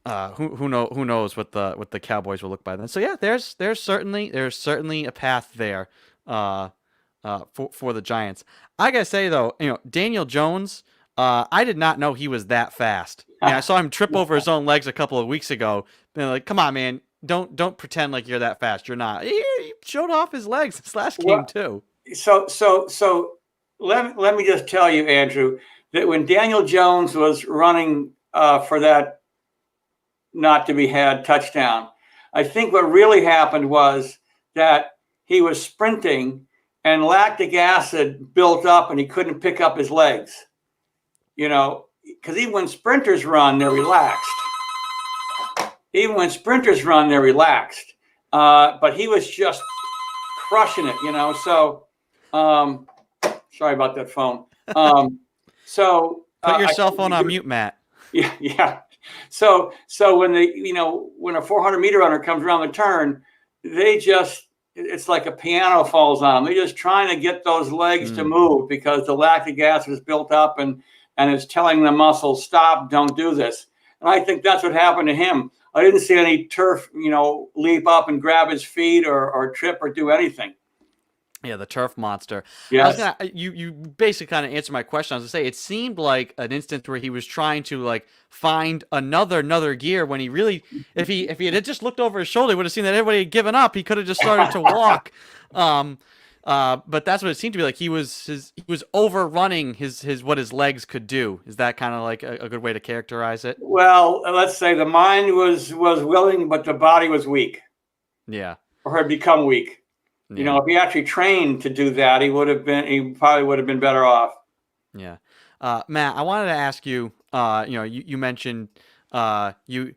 who knows what the Cowboys will look by then? So yeah, there's certainly a path there for the Giants. I gotta say though, Daniel Jones, I did not know he was that fast. I saw him trip over his own legs a couple of weeks ago. And like, come on, man, don't pretend like you're that fast. You're not. He showed off his legs this last game too. So let me just tell you, Andrew, that when Daniel Jones was running for that not to be had touchdown, I think what really happened was that he was sprinting and lactic acid built up and he couldn't pick up his legs. Because even when sprinters run, they're relaxed. But he was just crushing it, So, sorry about that phone. Put your cell phone on mute, Matt. Yeah. So when when a 400-meter runner comes around the turn, it's like a piano falls on them. They're just trying to get those legs to move because the lactic acid is built up and it's telling the muscles, stop, don't do this. And I think that's what happened to him. I didn't see any turf, leap up and grab his feet or trip or do anything. Yeah, the turf monster. Yes. You basically kind of answered my question. I was going to say, it seemed like an instance where he was trying to find another gear when he really, if he had just looked over his shoulder, he would have seen that everybody had given up. He could have just started to walk. But that's what it seemed to be like. He was overrunning his what his legs could do. Is that kind of like a good way to characterize it? Well, let's say the mind was willing, but the body was weak. Yeah. Or had become weak. Yeah. If he actually trained to do that, he probably would have been better off. Yeah. Matt, I wanted to ask you, you mentioned, you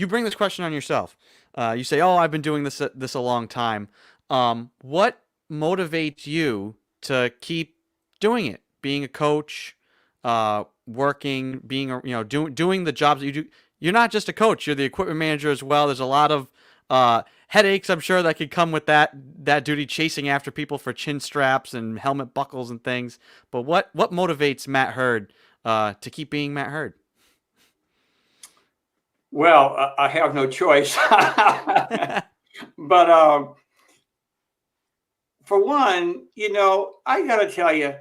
bring this question on yourself. You say, oh, I've been doing this a long time. What motivates you to keep doing it? Being a coach, working, being, doing the jobs that you do. You're not just a coach, you're the equipment manager as well. There's a lot of, headaches, I'm sure, that could come with that duty, chasing after people for chin straps and helmet buckles and things. But what motivates Matt Hurd to keep being Matt Hurd? Well, I have no choice. But for one, I got to tell you,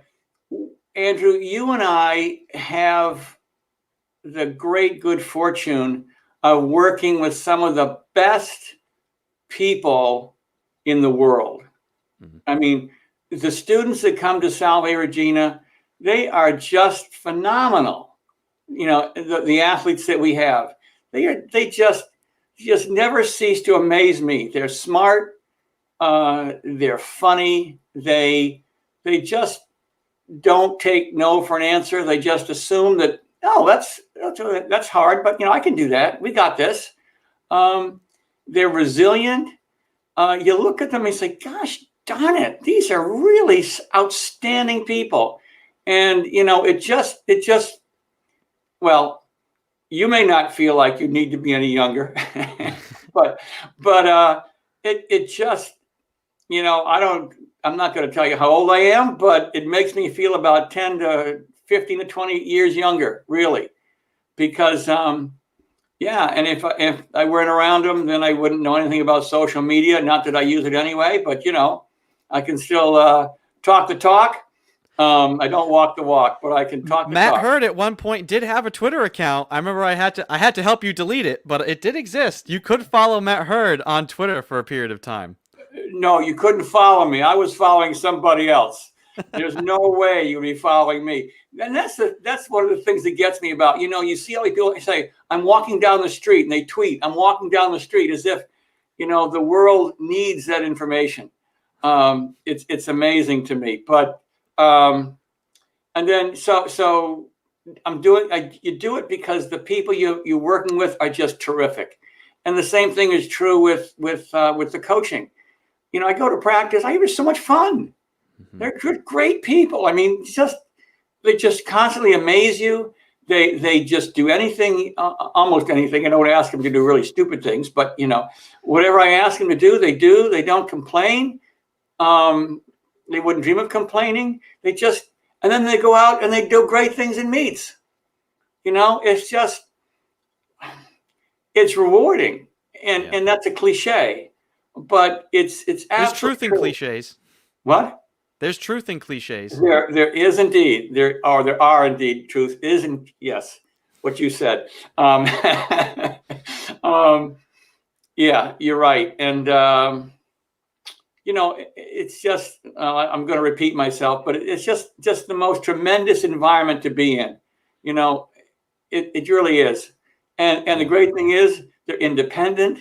Andrew, you and I have the great good fortune of working with some of the best people in the world. Mm-hmm. I mean, the students that come to Salve Regina, they are just phenomenal. The athletes that we have, they just never cease to amaze me. They're smart, they're funny, they just don't take no for an answer. They just assume that, oh, that's hard, but I can do that. We got this. They're resilient. You look at them and say, gosh darn it, these are really outstanding people. And, it just, well, you may not feel like you need to be any younger, but it just, I'm not going to tell you how old I am, but it makes me feel about 10 to 15 to 20 years younger, really, because, yeah. And if I weren't around them, then I wouldn't know anything about social media. Not that I use it anyway, but I can still talk the talk. I don't walk the walk, but I can talk the Matt talk. Hurd at one point did have a Twitter account. I remember I had to help you delete it, but it did exist. You could follow Matt Hurd on Twitter for a period of time. No, you couldn't follow me. I was following somebody else. There's no way you'd be following me. And that's one of the things that gets me about, you see how people say, I'm walking down the street, and they tweet, I'm walking down the street, as if, the world needs that information. It's amazing to me. But, and then, so you do it because the people you're working with are just terrific. And the same thing is true with the coaching. I go to practice. I have so much fun. Mm-hmm. They're great people. I mean, they just constantly amaze you. They just do anything, almost anything. I don't ask them to do really stupid things, but whatever I ask them to do, they do. They don't complain. They wouldn't dream of complaining. And then they go out and they do great things in meets. It's rewarding, and that's a cliche, but it's There's truth in cliches. What? There's truth in cliches. There is indeed. There are indeed truth. Yes, what you said. Yeah, you're right. And it's just I'm going to repeat myself, but it's just the most tremendous environment to be in. It really is. And the great thing is they're independent.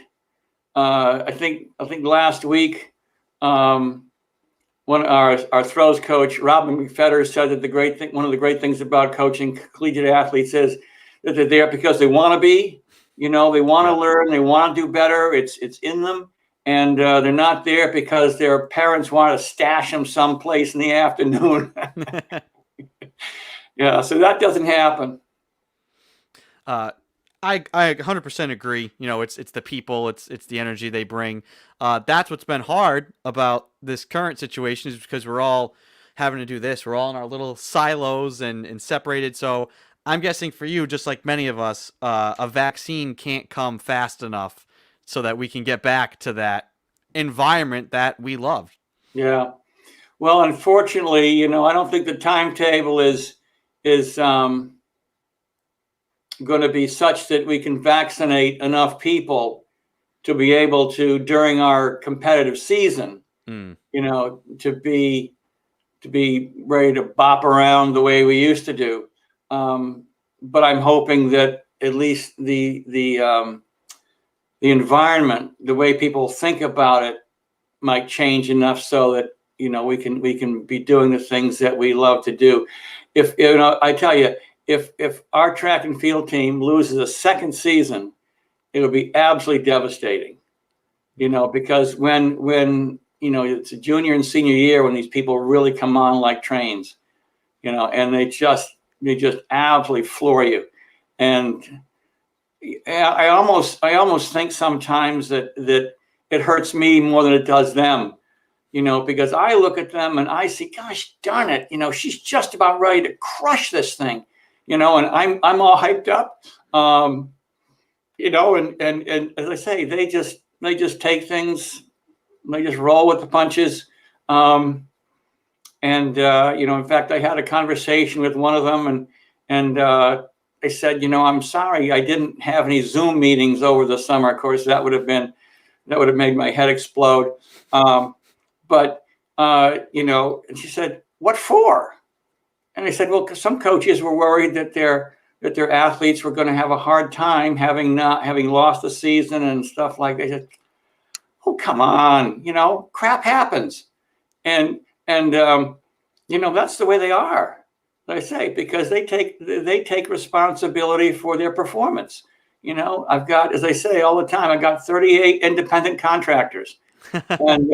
I think last week, one our throws coach, Robin McFetter, said that one of the great things about coaching collegiate athletes is that they're there because they want to be. They want to learn, they want to do better. It's in them, and they're not there because their parents want to stash them someplace in the afternoon. Yeah, so that doesn't happen. I 100% agree. It's the people, it's the energy they bring. That's what's been hard about this current situation, is because we're all having to do this. We're all in our little silos and separated. So I'm guessing for you, just like many of us, a vaccine can't come fast enough so that we can get back to that environment that we love. Yeah. Well, unfortunately, I don't think the timetable is going to be such that we can vaccinate enough people to be able to, during our competitive season, to be ready to bop around the way we used to do. But I'm hoping that at least the environment, the way people think about it, might change enough so that we can be doing the things that we love to do. If I tell you, if our track and field team loses a second season, it'll be absolutely devastating. Because when it's a junior and senior year, when these people really come on like trains, and they just absolutely floor you. And I almost think sometimes that it hurts me more than it does them, because I look at them and I see, gosh darn it, she's just about ready to crush this thing, and I'm all hyped up, and as I say, they just take things, they just roll with the punches. In fact, I had a conversation with one of them, and I said, I'm sorry, I didn't have any Zoom meetings over the summer. Of course, that would have made my head explode. But and she said, what for? And I said, well, 'cause some coaches were worried that their athletes were going to have a hard time having lost the season and stuff like that. I said, oh, come on, crap happens. And that's the way they are, like I say, because they take responsibility for their performance. I've got, as I say all the time, I've got 38 independent contractors, and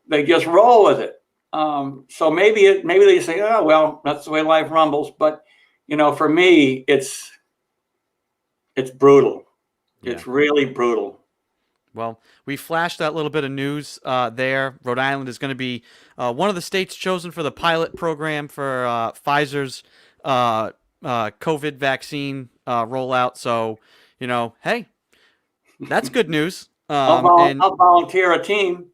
they just roll with it. So maybe they say, oh, well, that's the way life rumbles. But, for me, it's brutal. Yeah. It's really brutal. Well, we flashed that little bit of news there. Rhode Island is going to be one of the states chosen for the pilot program for Pfizer's COVID vaccine rollout. So, hey, that's good news. I'll volunteer a team.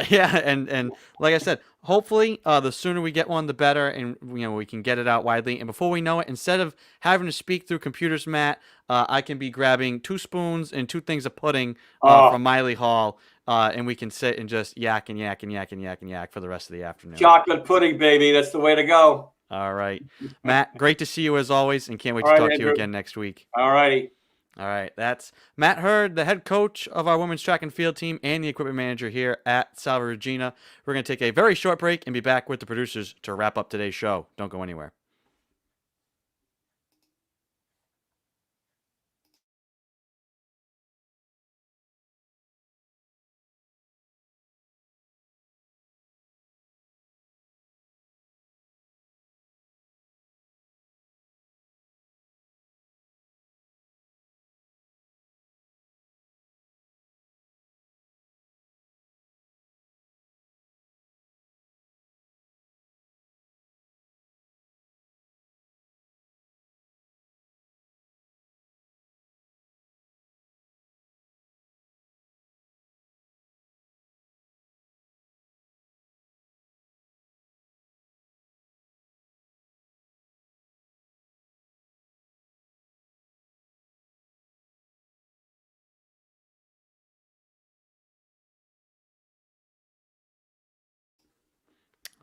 Yeah, and like I said, hopefully the sooner we get one, the better, and we can get it out widely. And before we know it, instead of having to speak through computers, Matt, I can be grabbing 2 spoons and 2 things of pudding from Miley Hall, and we can sit and just yak and yak and yak and yak and yak for the rest of the afternoon. Chocolate pudding, baby, that's the way to go. All right, Matt, great to see you as always, and can't wait to talk to you again next week. All righty. All right, that's Matt Hurd, the head coach of our women's track and field team and the equipment manager here at Salve Regina. We're going to take a very short break and be back with the producers to wrap up today's show. Don't go anywhere.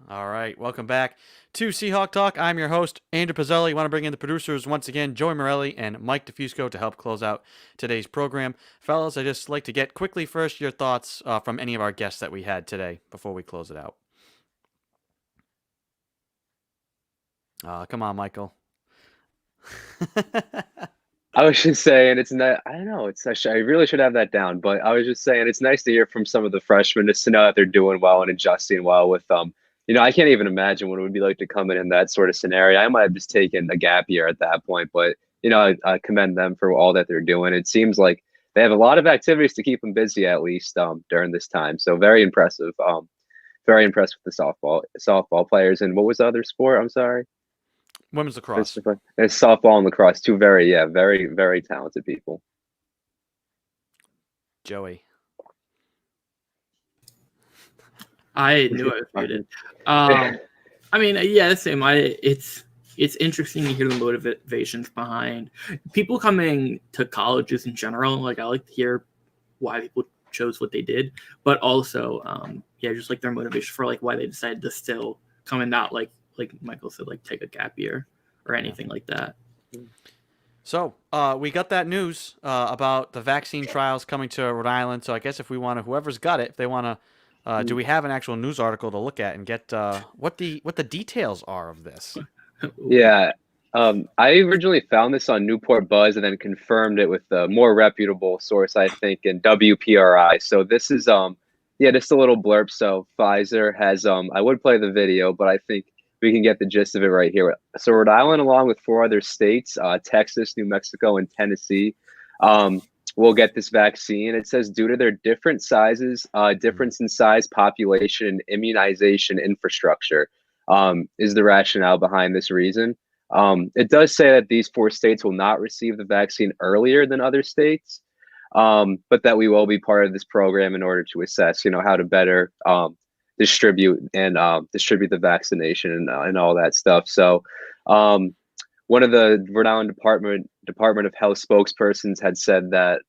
All right, welcome back to Seahawk Talk. I'm your host, Andrew Pizzelli. I want to bring in the producers once again, Joey Morelli and Mike DeFusco, to help close out today's program. Fellas, I'd just like to get quickly first your thoughts from any of our guests that we had today before we close it out. Come on, Michael. I was just saying, it's not, I don't know, it's actually, I really should have that down, but I was just saying it's nice to hear from some of the freshmen, just to know that they're doing well and adjusting well with I can't even imagine what it would be like to come in that sort of scenario. I might have just taken a gap year at that point, but I commend them for all that they're doing. It seems like they have a lot of activities to keep them busy, at least during this time. So very impressive. Very impressed with the softball players. And what was the other sport? I'm sorry. Women's lacrosse. It's softball and lacrosse. 2 very, very talented people. Joey. I knew I was muted. I mean, yeah, the same. It's interesting to hear the motivations behind people coming to colleges in general. Like, I like to hear why people chose what they did, but also, just like their motivation for like why they decided to still come and not like Michael said, like take a gap year or anything like that. So we got that news about the vaccine trials coming to Rhode Island. So I guess if we want to, whoever's got it, if they want to. Do we have an actual news article to look at and get what the details are of this? Yeah, I originally found this on Newport Buzz and then confirmed it with a more reputable source, I think, in WPRI. So this is just a little blurb. So Pfizer has I would play the video, but I think we can get the gist of it right here. So Rhode Island, along with 4 other states, Texas, New Mexico, and Tennessee, will get this vaccine. It says due to their different sizes, difference in size, population, and immunization infrastructure is the rationale behind this reason. It does say that these 4 states will not receive the vaccine earlier than other states, but that we will be part of this program in order to assess, how to better distribute the vaccination and all that stuff. So one of the Rhode Island Department of Health spokespersons had said that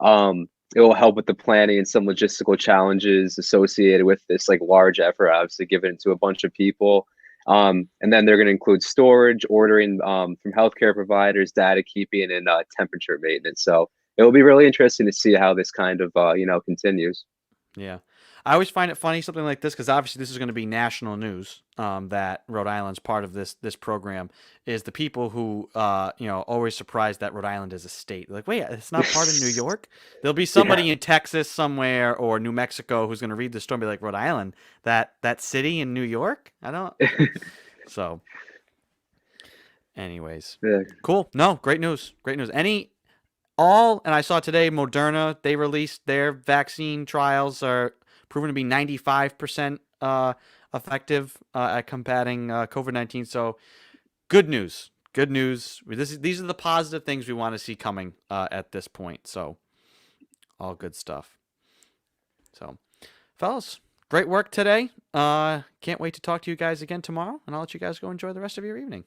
it will help with the planning and some logistical challenges associated with this like large effort, obviously given it to a bunch of people. And then they're going to include storage, ordering from healthcare providers, data keeping, and temperature maintenance. So it will be really interesting to see how this kind of continues. Yeah. I always find it funny, something like this, because obviously this is going to be national news, that Rhode Island's part of this program, is the people who, always surprised that Rhode Island is a state. Like, wait, it's not part of New York? There'll be somebody in Texas somewhere or New Mexico who's going to read this story and be like, Rhode Island, that city in New York? I don't. So, anyways. Yeah. Cool. No, great news. Great news. and I saw today Moderna, they released their vaccine trials are proven to be 95% effective at combating COVID-19. So good news. Good news. These are the positive things we want to see coming at this point. So all good stuff. So, fellas, great work today. Can't wait to talk to you guys again tomorrow, and I'll let you guys go enjoy the rest of your evening.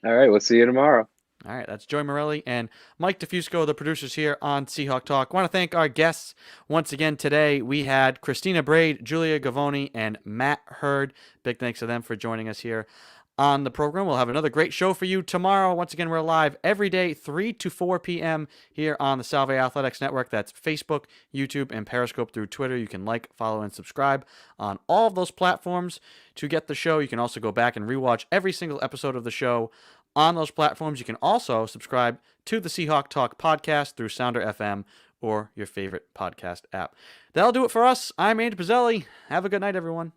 All right, we'll see you tomorrow. All right, that's Joy Morelli and Mike DeFusco, the producers here on Seahawk Talk. I want to thank our guests once again today. We had Christina Braid, Julia Gavoni, and Matt Hurd. Big thanks to them for joining us here on the program. We'll have another great show for you tomorrow. Once again, we're live every day, 3 to 4 p.m. here on the Salve Athletics Network. That's Facebook, YouTube, and Periscope through Twitter. You can like, follow, and subscribe on all of those platforms to get the show. You can also go back and rewatch every single episode of the show on those platforms. You can also subscribe to the Seahawk Talk podcast through Sounder FM or your favorite podcast app. That'll do it for us. I'm Andy Pizzelli. Have a good night, everyone.